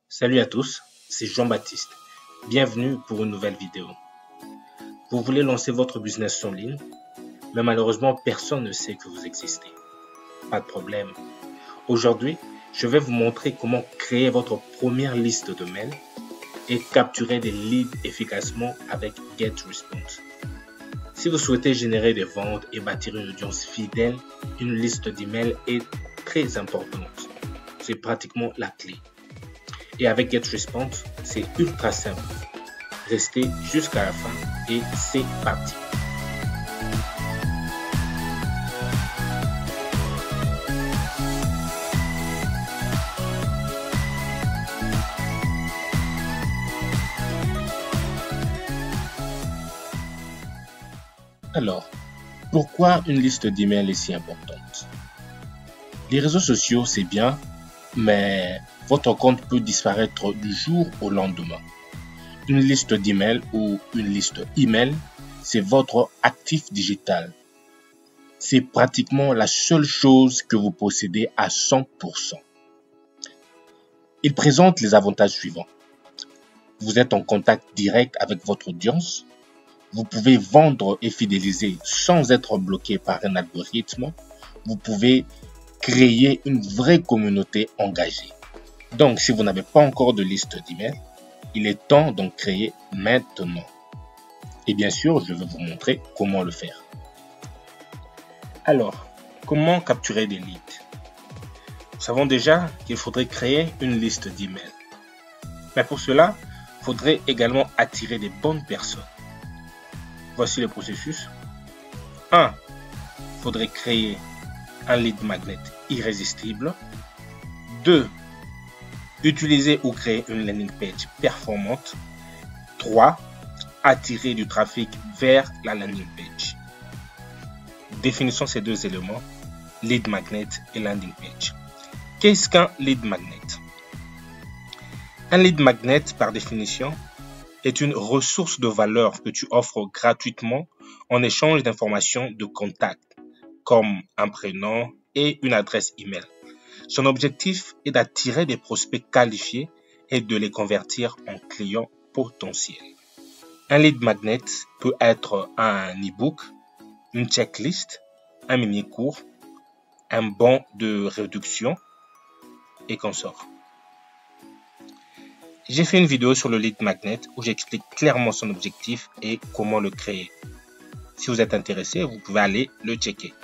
Salut à tous, c'est Jean-Baptiste. Bienvenue pour une nouvelle vidéo. Vous voulez lancer votre business en ligne, mais malheureusement personne ne sait que vous existez. Pas de problème. Aujourd'hui, je vais vous montrer comment créer votre première liste de mails et capturer des leads efficacement avec GetResponse. Si vous souhaitez générer des ventes et bâtir une audience fidèle, une liste d'emails est très importante. C'est pratiquement la clé. Et avec GetResponse, c'est ultra simple. Restez jusqu'à la fin et c'est parti. Alors, pourquoi une liste d'emails est si importante? Les réseaux sociaux, c'est bien, mais votre compte peut disparaître du jour au lendemain. Une liste d'emails ou une liste email, c'est votre actif digital. C'est pratiquement la seule chose que vous possédez à 100%. Il présente les avantages suivants. Vous êtes en contact direct avec votre audience. Vous pouvez vendre et fidéliser sans être bloqué par un algorithme. Vous pouvez créer une vraie communauté engagée. Donc, si vous n'avez pas encore de liste d'emails, il est temps d'en créer maintenant. Et bien sûr, je vais vous montrer comment le faire. Alors, comment capturer des leads? Nous savons déjà qu'il faudrait créer une liste d'emails. Mais pour cela, il faudrait également attirer des bonnes personnes. Voici le processus. 1. Il faudrait créer un lead magnet irrésistible. 2. Utiliser ou créer une landing page performante. 3. Attirer du trafic vers la landing page. Définissons ces deux éléments, lead magnet et landing page. Qu'est-ce qu'un lead magnet? Un lead magnet, par définition, est une ressource de valeur que tu offres gratuitement en échange d'informations de contact, comme un prénom et une adresse email. Son objectif est d'attirer des prospects qualifiés et de les convertir en clients potentiels. Un lead magnet peut être un e-book, une checklist, un mini-cours, un bon de réduction et consorts. J'ai fait une vidéo sur le lead magnet où j'explique clairement son objectif et comment le créer. Si vous êtes intéressé, vous pouvez aller le checker.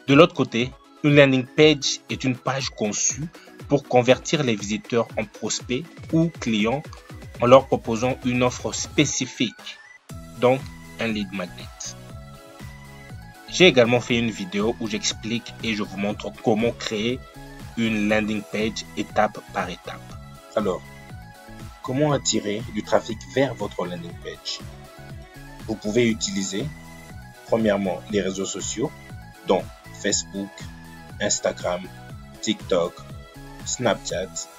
De l'autre côté, une landing page est une page conçue pour convertir les visiteurs en prospects ou clients en leur proposant une offre spécifique, donc un lead magnet. J'ai également fait une vidéo où j'explique et je vous montre comment créer une landing page étape par étape. Alors, comment attirer du trafic vers votre landing page? Vous pouvez utiliser, premièrement, les réseaux sociaux, dont Facebook, Instagram, TikTok, Snapchat,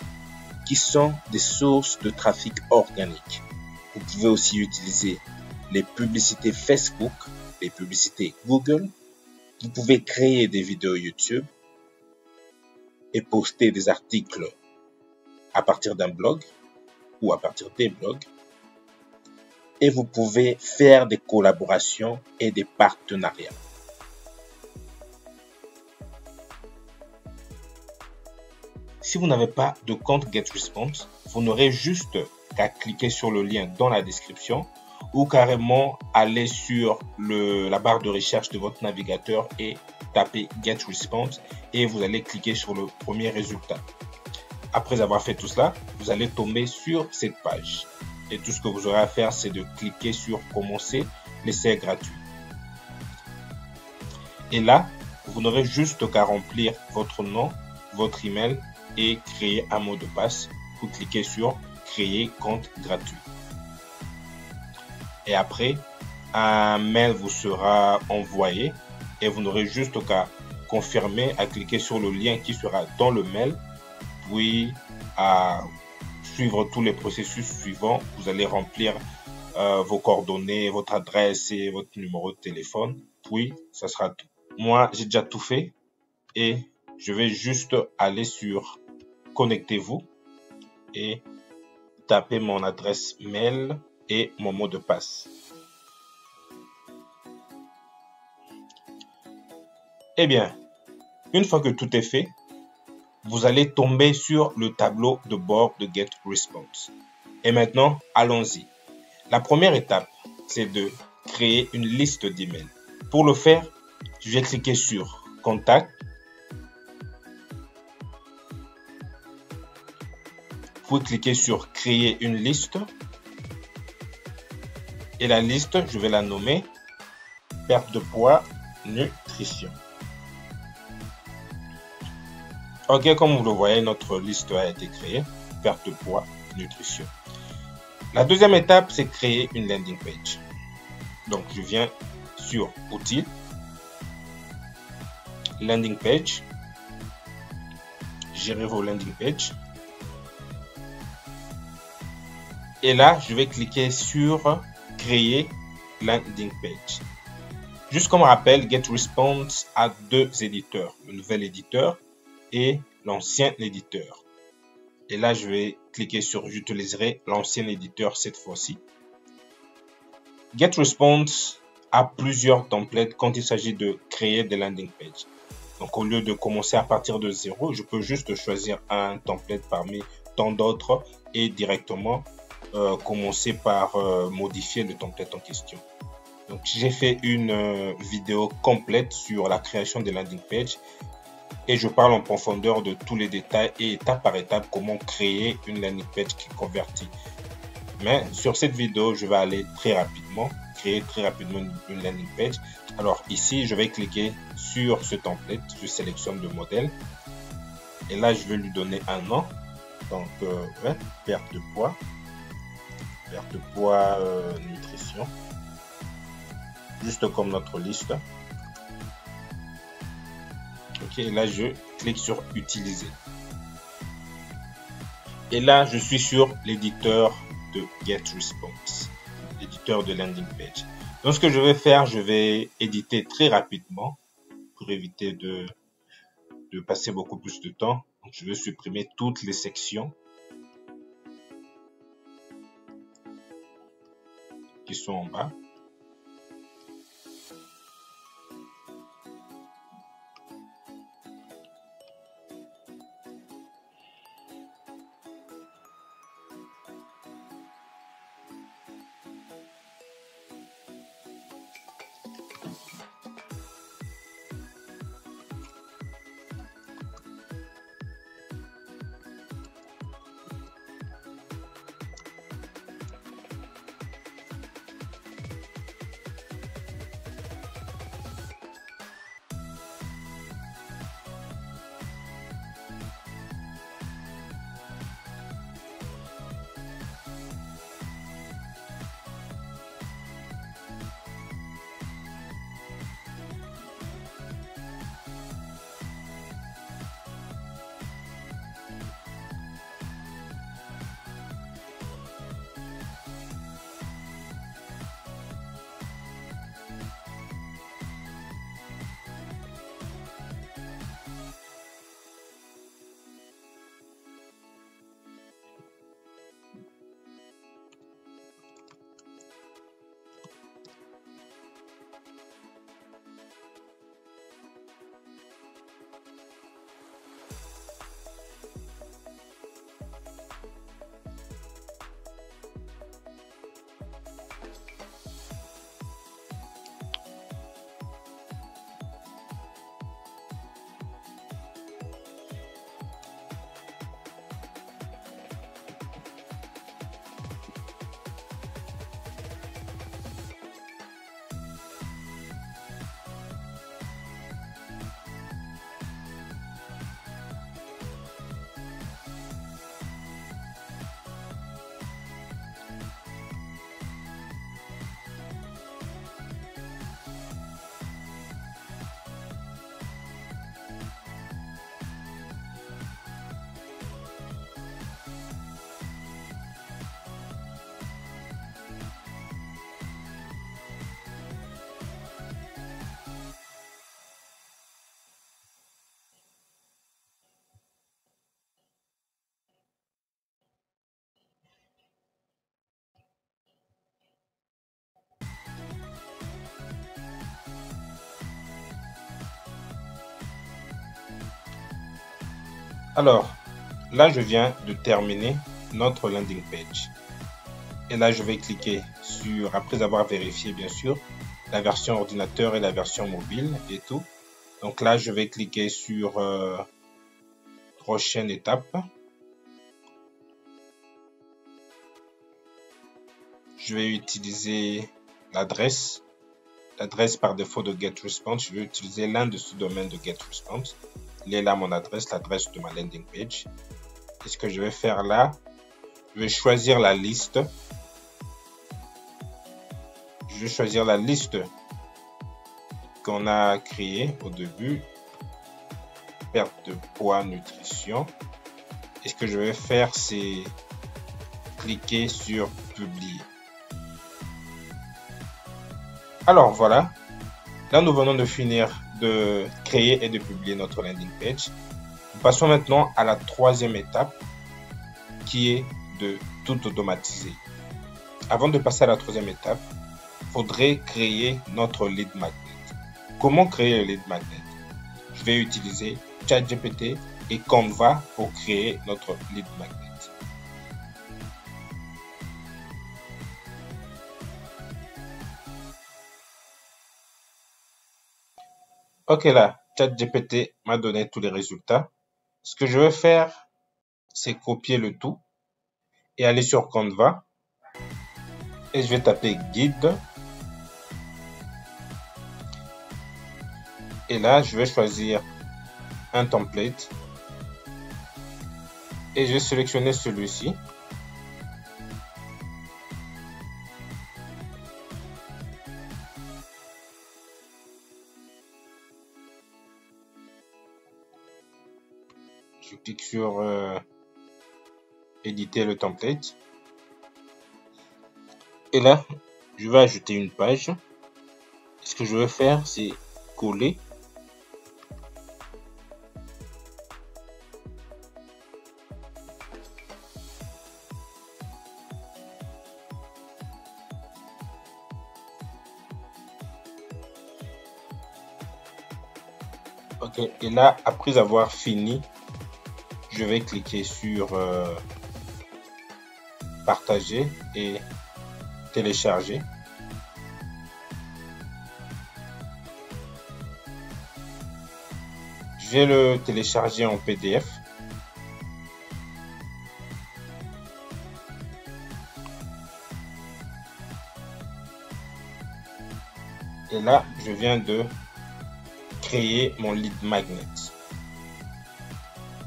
qui sont des sources de trafic organique. Vous pouvez aussi utiliser les publicités Facebook, les publicités Google. Vous pouvez créer des vidéos YouTube et poster des articles à partir d'un blog ou à partir des blogs. Et vous pouvez faire des collaborations et des partenariats. Si vous n'avez pas de compte GetResponse, vous n'aurez juste qu'à cliquer sur le lien dans la description ou carrément aller sur la barre de recherche de votre navigateur et taper GetResponse et vous allez cliquer sur le premier résultat. Après avoir fait tout cela, vous allez tomber sur cette page. Et tout ce que vous aurez à faire, c'est de cliquer sur commencer l'essai gratuit. Et là, vous n'aurez juste qu'à remplir votre nom, votre email et créer un mot de passe. Vous cliquez sur créer compte gratuit. Et après, un mail vous sera envoyé et vous n'aurez juste qu'à confirmer, à cliquer sur le lien qui sera dans le mail, puis à suivre tous les processus suivants. Vous allez remplir vos coordonnées, votre adresse et votre numéro de téléphone. Puis, ça sera tout. Moi, j'ai déjà tout fait et je vais juste aller sur connectez-vous et tapez mon adresse mail et mon mot de passe. Eh bien, une fois que tout est fait, vous allez tomber sur le tableau de bord de GetResponse. Et maintenant, allons-y. La première étape, c'est de créer une liste d'emails. Pour le faire, je vais cliquer sur Contact. Vous cliquez sur Créer une liste. Et la liste, je vais la nommer Perte de poids, nutrition. Ok, comme vous le voyez, notre liste a été créée. Perte de poids, nutrition. La deuxième étape, c'est créer une landing page. Donc, je viens sur Outils, Landing page, gérer vos landing pages. Et là, je vais cliquer sur Créer landing page. Juste comme rappel, GetResponse a deux éditeurs, le nouvel éditeur et l'ancien éditeur. Et là, je vais cliquer sur j'utiliserai l'ancien éditeur cette fois-ci. GetResponse a plusieurs templates quand il s'agit de créer des landing pages. Donc, au lieu de commencer à partir de zéro, je peux juste choisir un template parmi tant d'autres et directement commencer par modifier le template en question. Donc, j'ai fait une vidéo complète sur la création des landing pages et je parle en profondeur de tous les détails et étape par étape comment créer une landing page qui convertit. Mais sur cette vidéo, je vais aller très rapidement, créer très rapidement une landing page. Alors ici, je vais cliquer sur ce template, je sélectionne le modèle et là, je vais lui donner un nom. Donc, perte de poids, nutrition, juste comme notre liste. Ok, là, je clique sur utiliser. Et là, je suis sur l'éditeur de GetResponse, l'éditeur de landing page. Donc, ce que je vais faire, je vais éditer très rapidement pour éviter de passer beaucoup plus de temps. Donc, je vais supprimer toutes les sections qui sont en bas. Alors, là, je viens de terminer notre landing page. Et là, je vais cliquer sur, après avoir vérifié, bien sûr, la version ordinateur et la version mobile et tout. Donc là, je vais cliquer sur prochaine étape. Je vais utiliser l'adresse par défaut de GetResponse. Je vais utiliser l'un de ce domaine de GetResponse. Il est là mon adresse, l'adresse de ma landing page. Et ce que je vais faire là, je vais choisir la liste. Je vais choisir la liste qu'on a créée au début. Perte de poids, nutrition. Et ce que je vais faire, c'est cliquer sur publier. Alors voilà, là nous venons de finir de créer et de publier notre landing page. Nous passons maintenant à la troisième étape qui est de tout automatiser. Avant de passer à la troisième étape, il faudrait créer notre lead magnet. Comment créer le lead magnet? Je vais utiliser ChatGPT et Canva pour créer notre lead magnet. Ok, là, ChatGPT m'a donné tous les résultats. Ce que je vais faire, c'est copier le tout et aller sur Canva. Et je vais taper guide. Et là, je vais choisir un template. Et je vais sélectionner celui-ci. Je clique sur éditer le template. Et là, je vais ajouter une page. Ce que je vais faire, c'est coller. Ok, et là, après avoir fini, je vais cliquer sur partager et télécharger. Je vais le télécharger en PDF. Et là, je viens de créer mon lead magnet.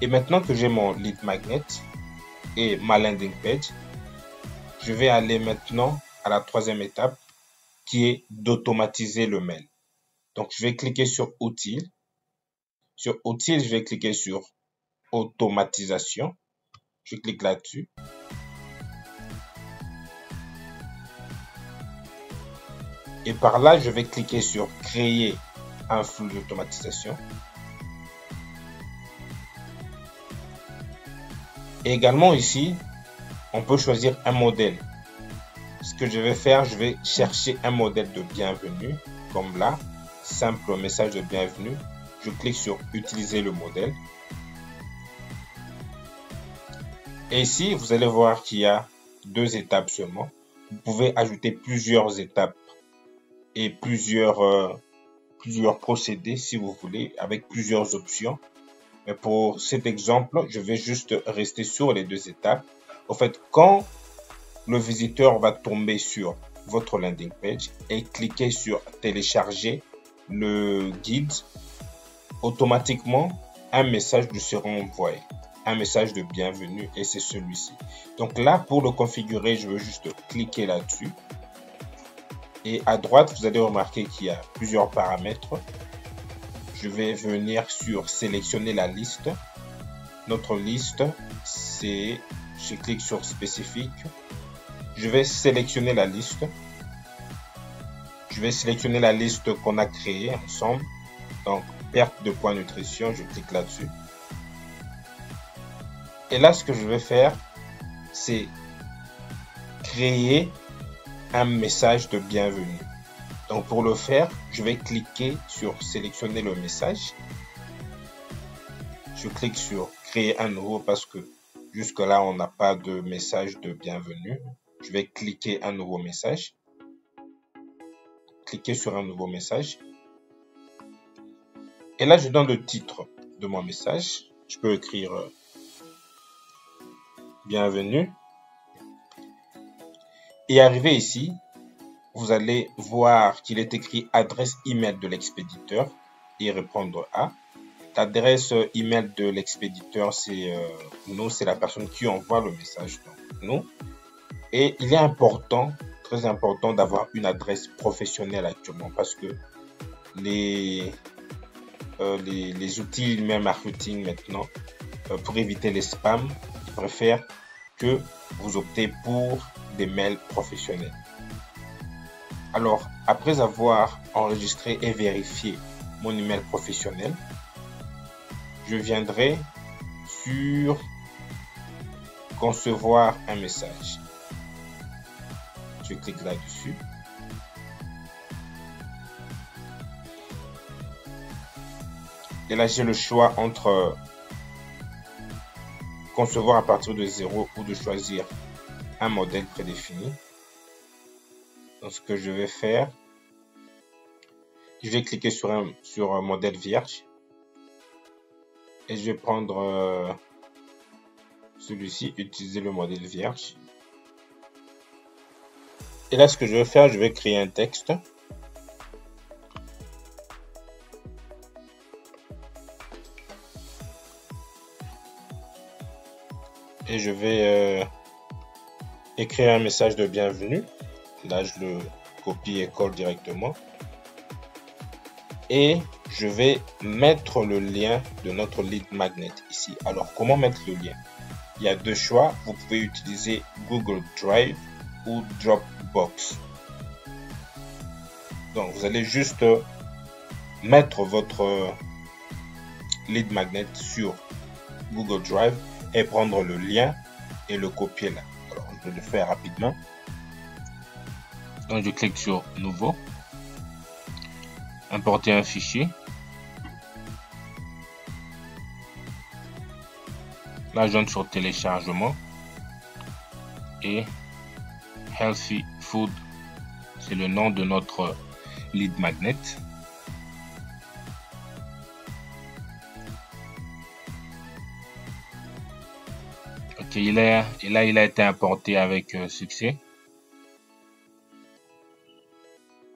Et maintenant que j'ai mon lead magnet et ma landing page, je vais aller maintenant à la troisième étape qui est d'automatiser le mail. Donc, je vais cliquer sur outils. Sur outils, je vais cliquer sur automatisation. Je clique là-dessus. Et par là, je vais cliquer sur créer un flux d'automatisation. Et également ici, on peut choisir un modèle. Ce que je vais faire, je vais chercher un modèle de bienvenue, comme là, simple message de bienvenue. Je clique sur utiliser le modèle. Et ici, vous allez voir qu'il y a deux étapes seulement. Vous pouvez ajouter plusieurs étapes et plusieurs procédés si vous voulez, avec plusieurs options. Mais pour cet exemple, je vais juste rester sur les deux étapes. En fait, quand le visiteur va tomber sur votre landing page et cliquer sur télécharger le guide, automatiquement, un message lui sera envoyé. Un message de bienvenue et c'est celui-ci. Donc là, pour le configurer, je veux juste cliquer là-dessus. Et à droite, vous allez remarquer qu'il y a plusieurs paramètres. Je vais venir sur sélectionner la liste. Notre liste, c'est, je clique sur spécifique. Je vais sélectionner la liste. Je vais sélectionner la liste qu'on a créée ensemble. Donc, perte de poids nutrition, je clique là-dessus. Et là, ce que je vais faire, c'est créer un message de bienvenue. Donc, pour le faire, je vais cliquer sur sélectionner le message. Je clique sur créer un nouveau parce que jusque là on n'a pas de message de bienvenue. Je vais cliquer un nouveau message. Cliquer sur un nouveau message. Et là je donne le titre de mon message. Je peux écrire bienvenue. Et arrivé ici, vous allez voir qu'il est écrit adresse email de l'expéditeur et répondre à. L'adresse email de l'expéditeur, c'est nous, c'est la personne qui envoie le message, donc nous. Et il est important, très important, d'avoir une adresse professionnelle actuellement parce que les outils email marketing maintenant, pour éviter les spams, ils préfèrent que vous optez pour des mails professionnels. Alors, après avoir enregistré et vérifié mon email professionnel, je viendrai sur concevoir un message. Je clique là-dessus. Et là, j'ai le choix entre concevoir à partir de 0 ou de choisir un modèle prédéfini. Donc, ce que je vais faire, je vais cliquer sur un modèle vierge. Et je vais prendre celui-ci, utiliser le modèle vierge. Et là, ce que je vais faire, je vais créer un texte. Et je vais écrire un message de bienvenue. Là, je le copie et colle directement. Et je vais mettre le lien de notre lead magnet ici. Alors, comment mettre le lien? Il y a deux choix. Vous pouvez utiliser Google Drive ou Dropbox. Donc, vous allez juste mettre votre lead magnet sur Google Drive et prendre le lien et le copier là. Alors, je vais le faire rapidement. Donc, je clique sur Nouveau. Importer un fichier. Là, je viens sur téléchargement. Et Healthy Food, c'est le nom de notre lead magnet. Ok, il a été importé avec succès.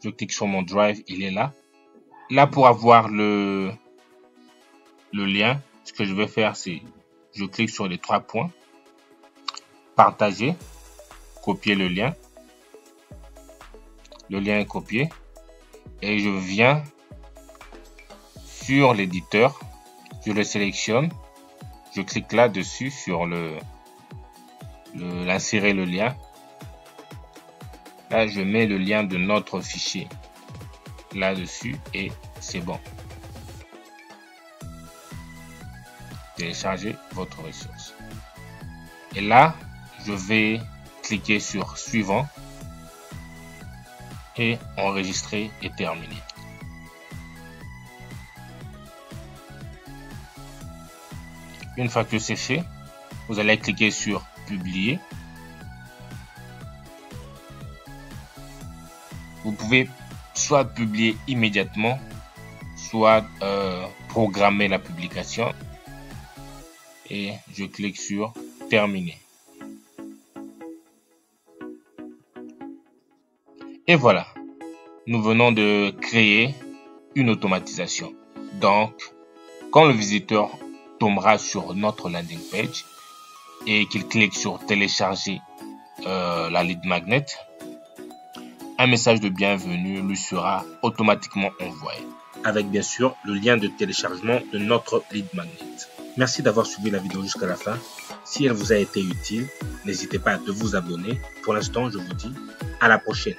Je clique sur mon drive, il est là. Là, pour avoir le lien, ce que je vais faire, c'est je clique sur les trois points, partager, copier le lien. Le lien est copié et je viens sur l'éditeur, je le sélectionne, je clique là-dessus sur l'insérer le lien. Là, je mets le lien de notre fichier là-dessus et c'est bon. Téléchargez votre ressource. Et là, je vais cliquer sur suivant et enregistrer et terminer. Une fois que c'est fait, vous allez cliquer sur publier. Vous pouvez soit publier immédiatement, soit programmer la publication. Et je clique sur terminer. Et voilà, nous venons de créer une automatisation. Donc, quand le visiteur tombera sur notre landing page et qu'il clique sur télécharger la lead magnet, un message de bienvenue lui sera automatiquement envoyé, avec bien sûr le lien de téléchargement de notre lead magnet. Merci d'avoir suivi la vidéo jusqu'à la fin. Si elle vous a été utile, n'hésitez pas à vous abonner. Pour l'instant, je vous dis à la prochaine.